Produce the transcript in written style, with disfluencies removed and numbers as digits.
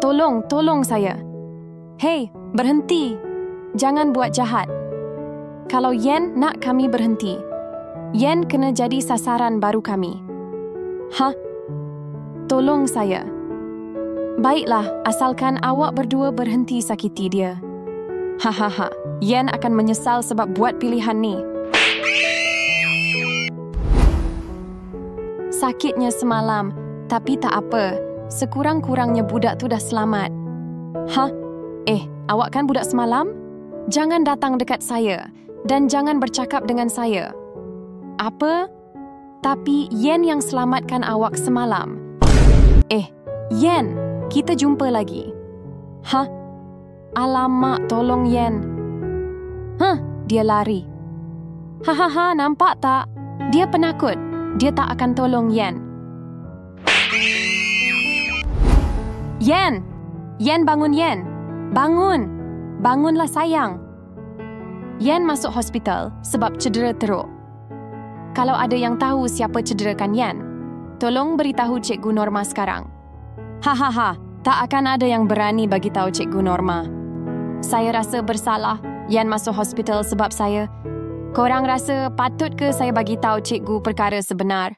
Tolong saya. Hei, berhenti. Jangan buat jahat. Kalau Yen nak kami berhenti, Yen kena jadi sasaran baru kami. Hah? Tolong saya. Baiklah, asalkan awak berdua berhenti sakiti dia. Hahaha, Yen akan menyesal sebab buat pilihan ni. Sakitnya semalam, tapi tak apa. Sekurang-kurangnya budak tu dah selamat. Hah? Awak kan budak semalam? Jangan datang dekat saya dan jangan bercakap dengan saya. Apa? Tapi Yen yang selamatkan awak semalam. Yen, kita jumpa lagi. Hah? Alamak, tolong Yen. Dia lari. Hahaha, nampak tak? Dia penakut. Dia tak akan tolong Yen. Yen! Yen, bangun Yen! Bangun! Bangunlah sayang! Yen masuk hospital sebab cedera teruk. Kalau ada yang tahu siapa cederakan Yen, tolong beritahu Cikgu Norma sekarang. Hahaha, tak akan ada yang berani bagi tahu Cikgu Norma. Saya rasa bersalah Yen masuk hospital sebab saya. Korang rasa patut ke saya bagi tahu Cikgu perkara sebenar?